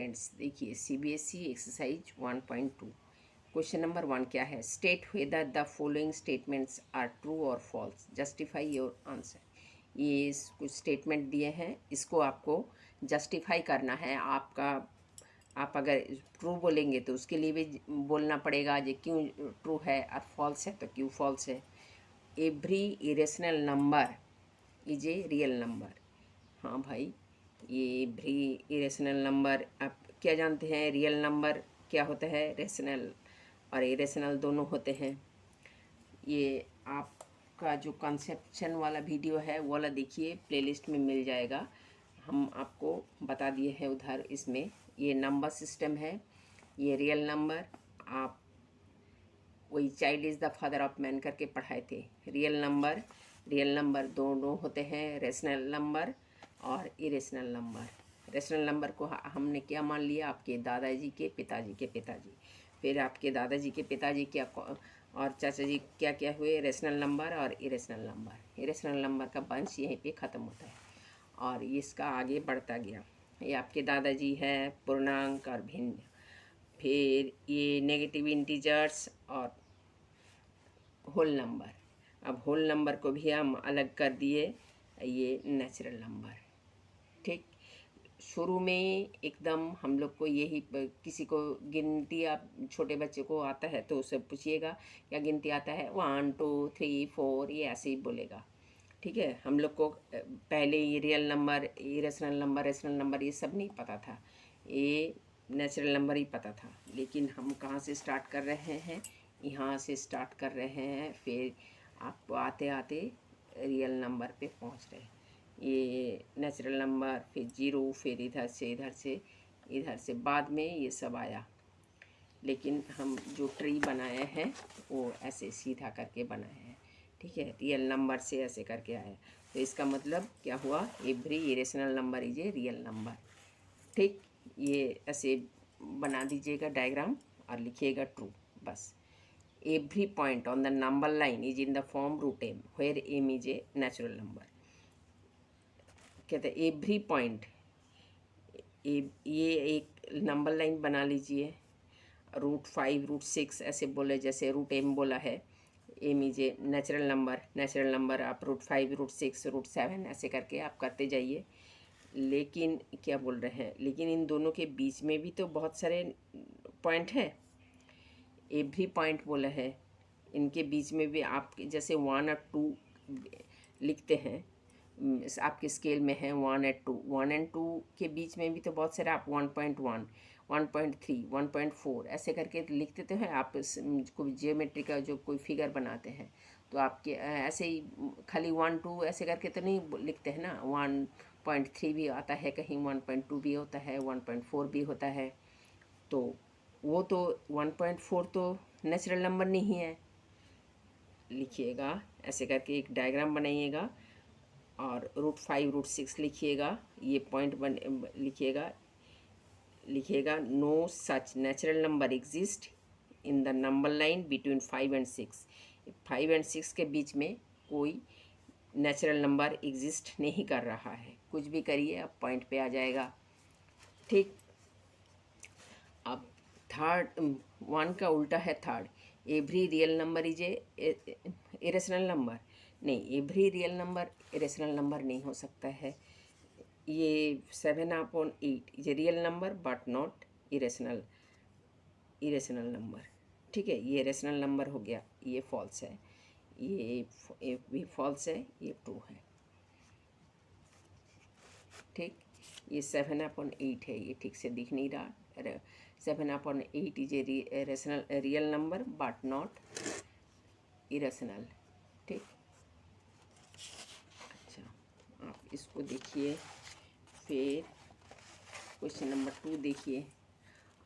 Students, देखिए CBSE exercise 1.2 question number 1 क्या है। State whether the following statements are true और फॉल्स, जस्टिफाई योर आंसर। ये कुछ स्टेटमेंट दिए हैं, इसको आपको जस्टिफाई करना है। आप अगर ट्रू बोलेंगे तो उसके लिए भी बोलना पड़ेगा ये क्यों ट्रू है, और फॉल्स है तो क्यों फॉल्स है। Every irrational number is a real number. हाँ भाई, ये भी इरेशनल नंबर आप क्या जानते हैं? रियल नंबर क्या होता है? रेशनल और इरेशनल दोनों होते हैं। ये आपका जो कंसेप्शन वाला वीडियो है वो वाला देखिए, प्लेलिस्ट में मिल जाएगा। हम आपको बता दिए हैं उधर। इसमें ये नंबर सिस्टम है, ये रियल नंबर। आप वही child is the father of man करके पढ़ाए थे। रियल नंबर दोनों होते हैं, रेशनल नंबर और इरेशनल नंबर। रेशनल नंबर को हमने क्या मान लिया? आपके दादाजी के पिताजी के पिताजी, फिर आपके दादाजी के पिताजी क्या और चाचा जी क्या क्या हुए? रेशनल नंबर और इरेशनल नंबर। इरेशनल नंबर का वंश यहीं पे ख़त्म होता है और इसका आगे बढ़ता गया। ये आपके दादाजी है पूर्णांक और भिन्न, फिर ये नेगेटिव इंटीजर्स और होल नंबर। अब होल नंबर को भी हम अलग कर दिए, ये नेचुरल नंबर। ठीक, शुरू में एकदम हम लोग को यही, किसी को गिनती, आप छोटे बच्चे को आता है तो उससे पूछिएगा क्या गिनती आता है, 1 2 3 4, ये ऐसे ही बोलेगा। ठीक है, हम लोग को पहले ये real number, irrational number, rational number ये सब नहीं पता था, ये नेचुरल नंबर ही पता था। लेकिन हम कहाँ से स्टार्ट कर रहे हैं? यहाँ से स्टार्ट कर रहे हैं, फिर आपको आते आते रियल नंबर पे पहुँच रहे हैं। ये नेचुरल नंबर, फिर जीरो, फिर इधर से बाद में ये सब आया। लेकिन हम जो ट्री बनाए हैं वो ऐसे सीधा करके बनाए हैं। ठीक है, रियल नंबर से ऐसे करके आया, तो इसका मतलब क्या हुआ? Every irrational number is a real number. ठीक, ये ऐसे बना दीजिएगा डायग्राम और लिखिएगा ट्रू, बस। Every point on the number line is in the form root m where m is a natural number. कहते हैं एवरी पॉइंट, ये एक नंबर लाइन बना लीजिए। √5 √6 ऐसे बोले, जैसे रूट एम बोला है, m is a natural number आप √5 √6 √7 ऐसे करके आप करते जाइए। लेकिन क्या बोल रहे हैं, लेकिन इन दोनों के बीच में भी तो बहुत सारे पॉइंट है। एवरी पॉइंट बोला है, इनके बीच में भी आप जैसे 1 और 2 लिखते हैं, आपके स्केल में है 1 एंड 2 के बीच में भी तो बहुत सारे आप 1.1 1.3 1.4 ऐसे करके लिखते तो हैं। आप कोई जियोमेट्री का जो कोई फिगर बनाते हैं तो आपके ऐसे ही खाली 1 2 ऐसे करके तो नहीं लिखते हैं ना। 1.3 भी आता है, कहीं 1.2 भी होता है, 1.4 भी होता है। तो वो तो 1.4 तो नेचुरल नंबर नहीं है। लिखिएगा ऐसे करके, एक डायग्राम बनाइएगा और √5 √6 लिखिएगा। ये पॉइंट लिखिएगा no such natural number exist in the number line between 5 and 6। 5 and 6 के बीच में कोई नेचुरल नंबर एग्जिस्ट नहीं कर रहा है। कुछ भी करिए अब पॉइंट पे आ जाएगा। ठीक, अब थर्ड 1 का उल्टा है third. Every real number is a irrational number. नहीं, every real number irrational number नहीं हो सकता है। ये 7/8 is a real number but not irrational number. ठीक है, ये रेशनल नंबर हो गया, ये फॉल्स है। ये भी फॉल्स है, ये ट्रू है। ठीक, ये 7/8 है, ये ठीक से दिख नहीं रहा। 7/8 is a rational real number but not irrational. ठीक, अच्छा, आप इसको देखिए। फिर क्वेश्चन नंबर 2 देखिए।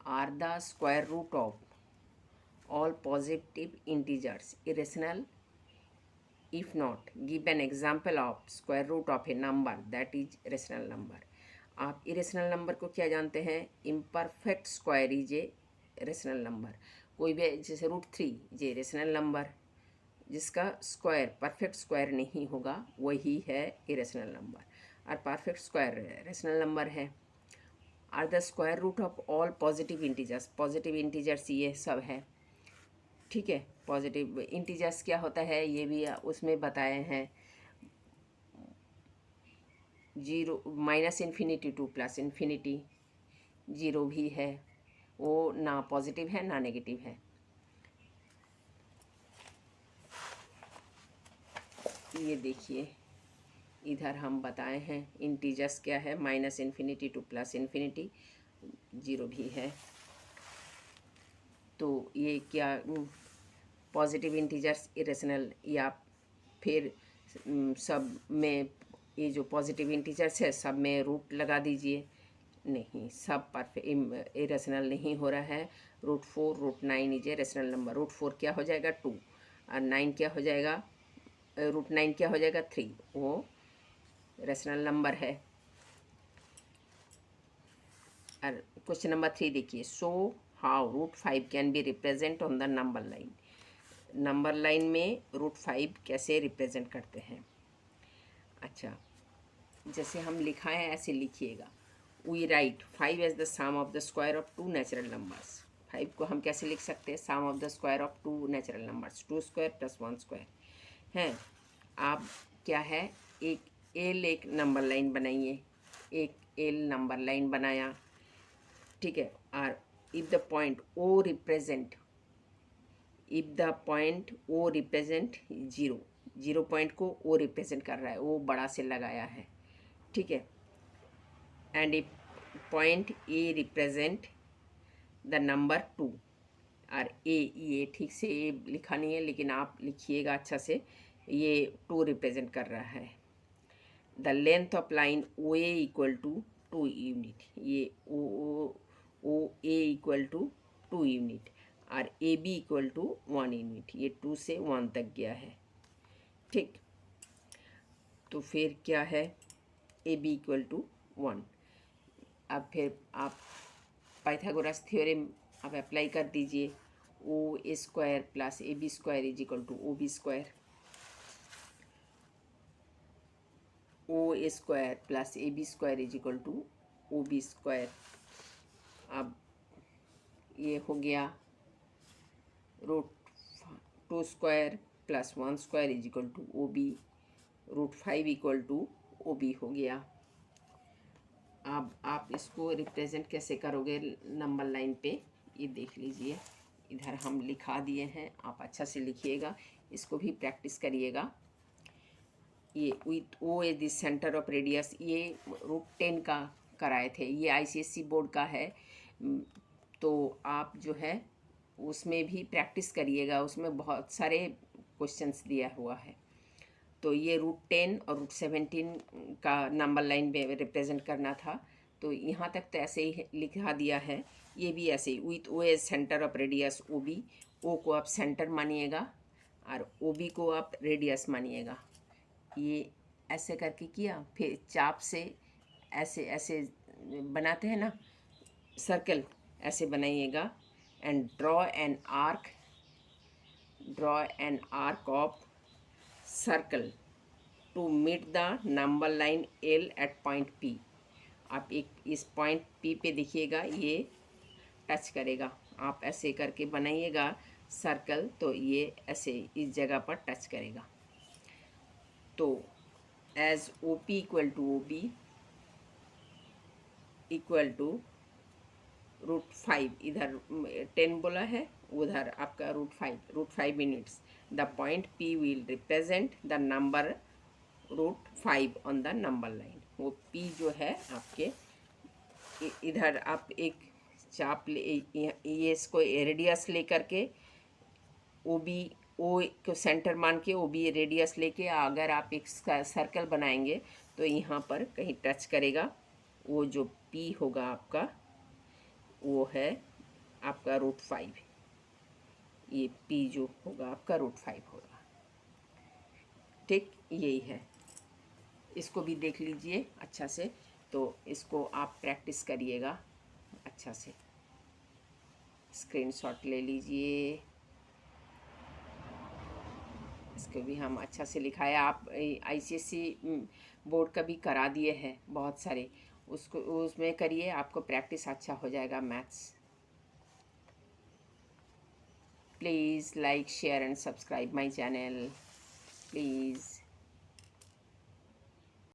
Are the square root of all positive integers irrational? If not, give an example of square root of a number that is rational number. आप irrational number को क्या जानते हैं? Imperfect square is a rational number. कोई भी जैसे √3 ये rational number, जिसका स्क्वायर परफेक्ट स्क्वायर नहीं होगा वही है इरेशनल नंबर, और परफेक्ट स्क्वायर रेशनल नंबर है। Are the square root of all positive integers. Positive integers ये सब है, ठीक है। पॉजिटिव इंटीजर्स क्या होता है ये भी उसमें बताए हैं। 0 minus infinity two plus infinity, 0 भी है, वो ना पॉजिटिव है ना नेगेटिव है। ये देखिए इधर हम बताए हैं इंटीजर्स क्या है, minus infinity two plus infinity, 0 भी है। तो ये क्या पॉजिटिव इंटीजर्स इरेशनल, या फिर सब में ये जो पॉजिटिव इंटीजर्स है सब में रूट लगा दीजिए। नहीं, सब परफेक्ट इरेशनल नहीं हो रहा है। √4 √9 इज ए रेशनल नंबर। √4 क्या हो जाएगा 2, और 9 क्या हो जाएगा, √9 क्या हो जाएगा 3, वो रेशनल नंबर है। और क्वेश्चन नंबर 3 देखिए, so how √5 can be represent on the number line. Number line में √5 कैसे रिप्रेजेंट करते हैं। अच्छा, जैसे हम लिखा है ऐसे लिखिएगा। We write 5 as the sum of the square of 2 natural numbers. 5 को हम कैसे लिख सकते हैं, sum of the square of 2 natural numbers, 2 square plus 1 square हैं। आप क्या है, एक नंबर लाइन बनाइए, एक एल नंबर लाइन बनाया, ठीक है। और if the point O represent, if the point O represent 0, 0 point को ओ रिप्रेजेंट कर रहा है, वो बड़ा से लगाया है, ठीक है। And if point A represent the number 2, और ये ठीक से ए लिखा नहीं है लेकिन आप लिखिएगा अच्छा से, ये 2 रिप्रेजेंट कर रहा है। The length of line O A equal to 2 unit, ये O A equal to 2 unit, और A B equal to 1 unit, ये 2 से 1 तक गया है, ठीक। तो फिर क्या है, ए बी इक्वल टू 1। अब फिर आप पाइथागोरस थ्योरम आप अप्लाई कर दीजिए। O A square plus A B square is equal to O B square, O A square plus A B square is equal to O B square. अब ये हो गया √2 square plus 1 square is equal to O B, √5 equal to O B हो गया। अब आप इसको represent कैसे करोगे नंबर लाइन पे, ये देख लीजिए, इधर हम लिखा दिए हैं, आप अच्छा से लिखिएगा, इसको भी प्रैक्टिस करिएगा। ये with O A this centre of radius, ये √10 का कराए थे, ये आईसीएसई बोर्ड का है। तो आप जो है उसमें भी प्रैक्टिस करिएगा, उसमें बहुत सारे क्वेश्चंस दिया हुआ है। तो ये √10 और √17 का नंबर लाइन में रिप्रेजेंट करना था, तो यहाँ तक तो ऐसे ही लिखा दिया है। ये भी ऐसे ही, with O as centre of radius O B, O को आप सेंटर मानिएगा और ओ बी को आप रेडियस मानिएगा। ये ऐसे करके किया, फिर चाप से ऐसे ऐसे बनाते हैं ना सर्कल, ऐसे बनाइएगा। And draw an arc of circle to meet the number line L at point P. आप एक इस पॉइंट पी पे देखिएगा, ये टच करेगा, आप ऐसे करके बनाइएगा सर्कल, तो ये ऐसे इस जगह पर टच करेगा। तो as O P equal to O B equal to √5, इधर 10 बोला है, उधर आपका √5 units. The point P will represent the number √5 on the number line. वो पी जो है आपके इधर आप एक चाप ये इसको रेडियस ले करके ओ बी, ओ को सेंटर मान के ओ बी रेडियस लेके अगर आप एक सर्कल बनाएंगे तो यहाँ पर कहीं टच करेगा, वो जो पी होगा आपका वो है आपका √5, ये पी जो होगा आपका √5 होगा, ठीक। यही है, इसको भी देख लीजिए अच्छा से, तो इसको आप प्रैक्टिस करिएगा अच्छा से। स्क्रीनशॉट ले लीजिए, इसको भी हम अच्छा से लिखाया। आप आईसीएसई बोर्ड का भी करा दिए हैं बहुत सारे, उसको उसमें करिए, आपको प्रैक्टिस अच्छा हो जाएगा maths. Please like share and subscribe my channel please.